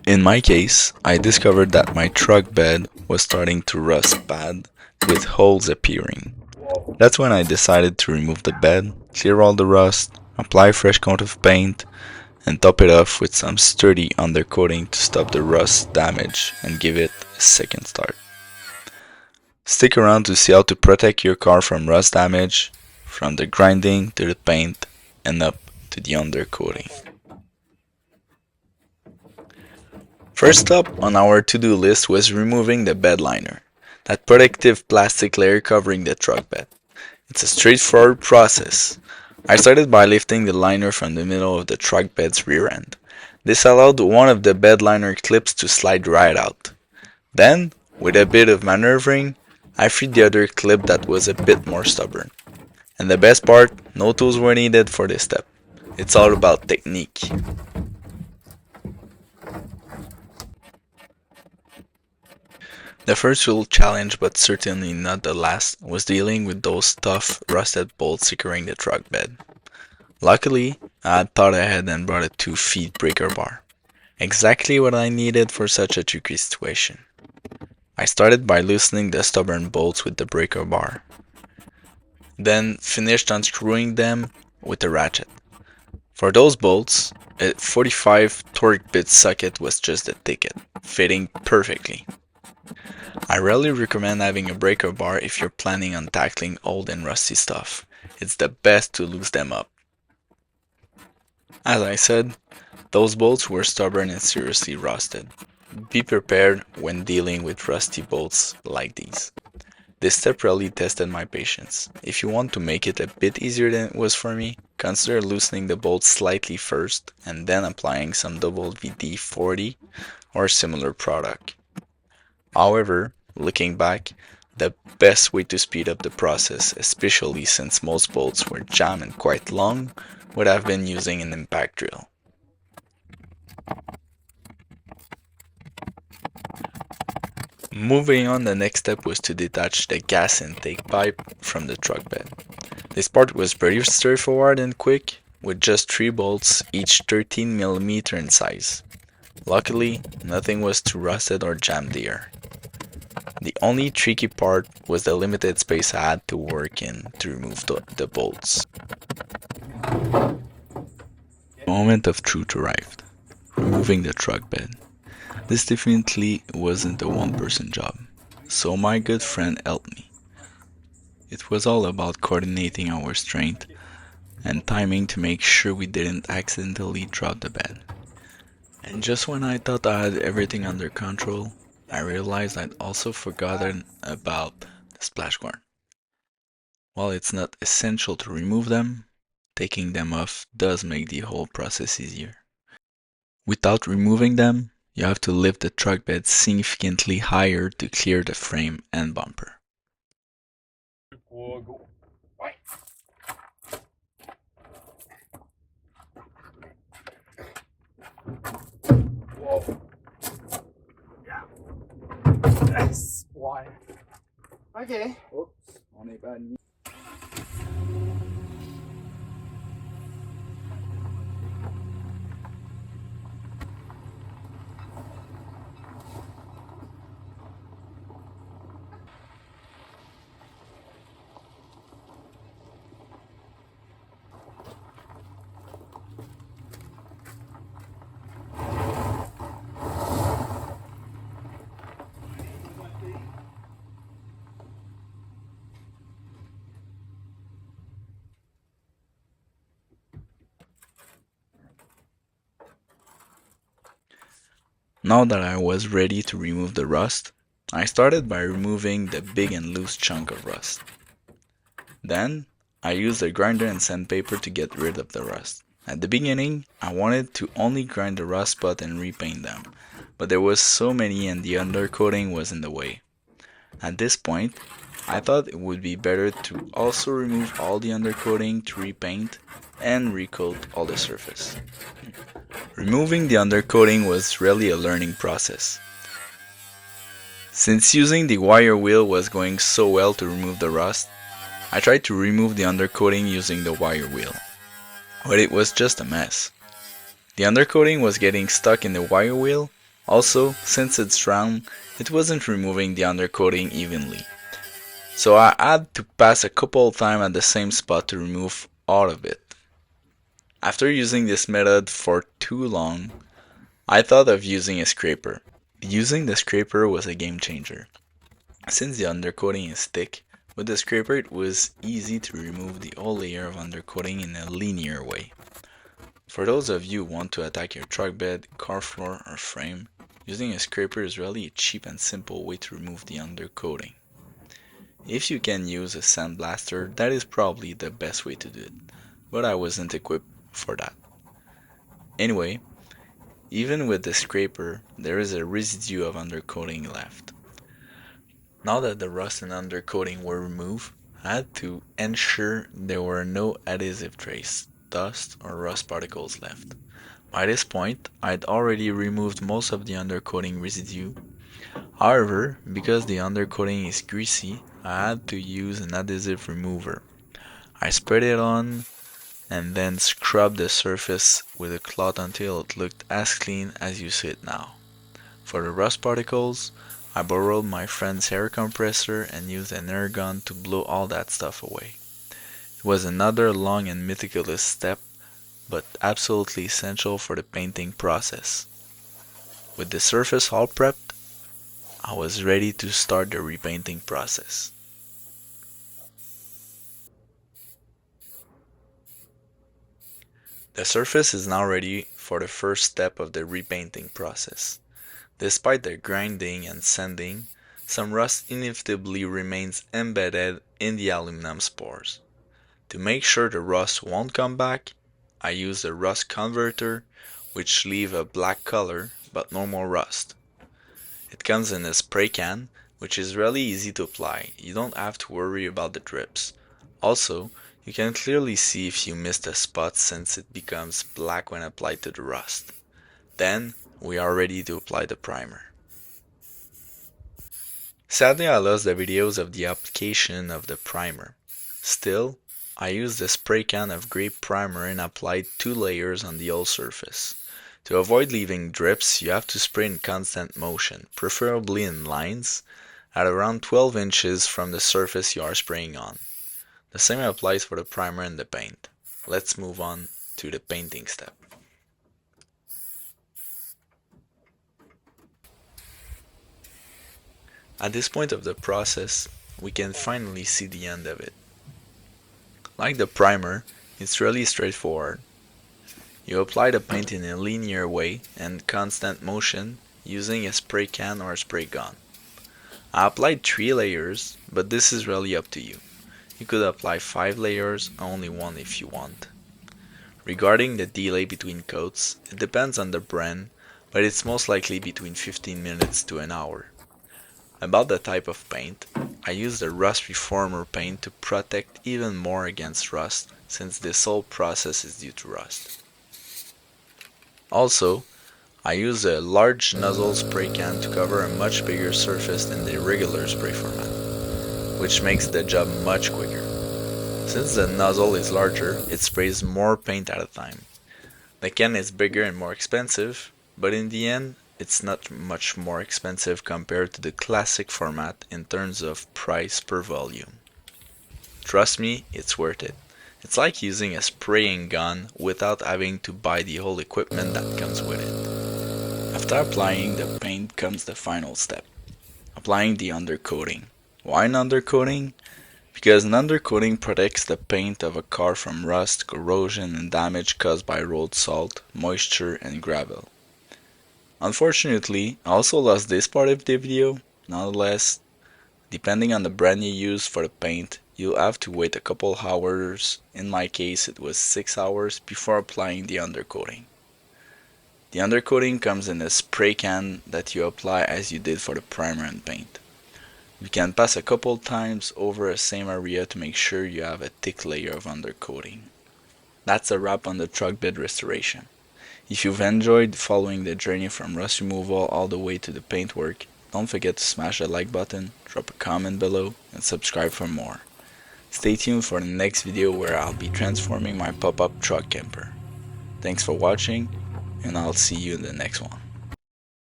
In my case, I discovered that my truck bed was starting to rust bad, with holes appearing. That's when I decided to remove the bed, clear all the rust, apply a fresh coat of paint, and top it off with some sturdy undercoating to stop the rust damage and give it a second start. Stick around to see how to protect your car from rust damage, from the grinding to the paint and up to the undercoating. First up on our to-do list was removing the bed liner, that protective plastic layer covering the truck bed. It's a straightforward process. I started by lifting the liner from the middle of the truck bed's rear end. This allowed one of the bed liner clips to slide right out. Then, with a bit of maneuvering, I freed the other clip that was a bit more stubborn. And the best part, no tools were needed for this step. It's all about technique. The first real challenge, but certainly not the last, was dealing with those tough, rusted bolts securing the truck bed. Luckily, I had thought ahead and brought a 2 feet breaker bar. Exactly what I needed for such a tricky situation. I started by loosening the stubborn bolts with the breaker bar, then finished unscrewing them with a ratchet. For those bolts, a 45 torque bit socket was just the ticket, fitting perfectly. I rarely recommend having a breaker bar if you're planning on tackling old and rusty stuff. It's the best to loose them up. As I said, those bolts were stubborn and seriously rusted. Be prepared when dealing with rusty bolts like these. This step really tested my patience. If you want to make it a bit easier than it was for me, consider loosening the bolts slightly first and then applying some WD-40 or similar product. However, looking back, the best way to speed up the process, especially since most bolts were jammed and quite long, would have been using an impact drill. Moving on, the next step was to detach the gas intake pipe from the truck bed. This part was pretty straightforward and quick, with just 3 bolts, each 13mm in size. Luckily, nothing was too rusted or jammed there. The only tricky part was the limited space I had to work in to remove the bolts. The moment of truth arrived, removing the truck bed. This definitely wasn't a one-person job, so my good friend helped me. It was all about coordinating our strength and timing to make sure we didn't accidentally drop the bed. And just when I thought I had everything under control, I realized I'd also forgotten about the splash guard. While it's not essential to remove them, taking them off does make the whole process easier. Without removing them, you have to lift the truck bed significantly higher to clear the frame and bumper. Yes, why? Okay. Oops, on est pas admis. Now that I was ready to remove the rust, I started by removing the big and loose chunk of rust. Then, I used a grinder and sandpaper to get rid of the rust. At the beginning, I wanted to only grind the rust spot and repaint them, but there was so many and the undercoating was in the way. At this point, I thought it would be better to also remove all the undercoating to repaint and recoat all the surface. Removing the undercoating was really a learning process. Since using the wire wheel was going so well to remove the rust, I tried to remove the undercoating using the wire wheel, but it was just a mess. The undercoating was getting stuck in the wire wheel, Also, since it's round, it wasn't removing the undercoating evenly. So I had to pass a couple times at the same spot to remove all of it. After using this method for too long, I thought of using a scraper. Using the scraper was a game changer. Since the undercoating is thick, with the scraper it was easy to remove the whole layer of undercoating in a linear way. For those of you who want to attack your truck bed, car floor, or frame, using a scraper is really a cheap and simple way to remove the undercoating. If you can use a sandblaster, that is probably the best way to do it, but I wasn't equipped for that. Anyway, even with the scraper, there is a residue of undercoating left. Now that the rust and undercoating were removed, I had to ensure there were no adhesive trace, dust, or rust particles left. By this point, I'd already removed most of the undercoating residue. However, because the undercoating is greasy, I had to use an adhesive remover. I sprayed it on and then scrubbed the surface with a cloth until it looked as clean as you see it now. For the rust particles, I borrowed my friend's air compressor and used an air gun to blow all that stuff away. It was another long and meticulous step, but absolutely essential for the painting process. With the surface all prepped, I was ready to start the repainting process. The surface is now ready for the first step of the repainting process. Despite the grinding and sanding, some rust inevitably remains embedded in the aluminum spores. To make sure the rust won't come back, I use a rust converter, which leave a black color but no more rust. It comes in a spray can, which is really easy to apply. You don't have to worry about the drips. Also, you can clearly see if you missed a spot since it becomes black when applied to the rust. Then, we are ready to apply the primer. Sadly, I lost the videos of the application of the primer. Still, I used a spray can of grape primer and applied 2 layers on the whole surface. To avoid leaving drips, you have to spray in constant motion, preferably in lines, at around 12 inches from the surface you are spraying on. The same applies for the primer and the paint. Let's move on to the painting step. At this point of the process, we can finally see the end of it. Like the primer, it's really straightforward. You apply the paint in a linear way and constant motion using a spray can or a spray gun. I applied 3 layers, but this is really up to you. You could apply 5 layers, only 1 if you want. Regarding the delay between coats, it depends on the brand, but it's most likely between 15 minutes to an hour. About the type of paint, I used a rust reformer paint to protect even more against rust, since this whole process is due to rust. Also, I use a large nozzle spray can to cover a much bigger surface than the regular spray format, which makes the job much quicker. Since the nozzle is larger, it sprays more paint at a time. The can is bigger and more expensive, but in the end, it's not much more expensive compared to the classic format in terms of price per volume. Trust me, it's worth it. It's like using a spraying gun without having to buy the whole equipment that comes with it. After applying the paint comes the final step, applying the undercoating. Why an undercoating? Because an undercoating protects the paint of a car from rust, corrosion, and damage caused by road salt, moisture, and gravel. Unfortunately, I also lost this part of the video. Nonetheless, depending on the brand you use for the paint, you'll have to wait a couple hours. In my case, it was 6 hours before applying the undercoating. The undercoating comes in a spray can that you apply as you did for the primer and paint. You can pass a couple times over the same area to make sure you have a thick layer of undercoating. That's a wrap on the truck bed restoration. If you've enjoyed following the journey from rust removal all the way to the paintwork, don't forget to smash the like button, drop a comment below, and subscribe for more. Stay tuned for the next video where I'll be transforming my pop-up truck camper. Thanks for watching, and I'll see you in the next one.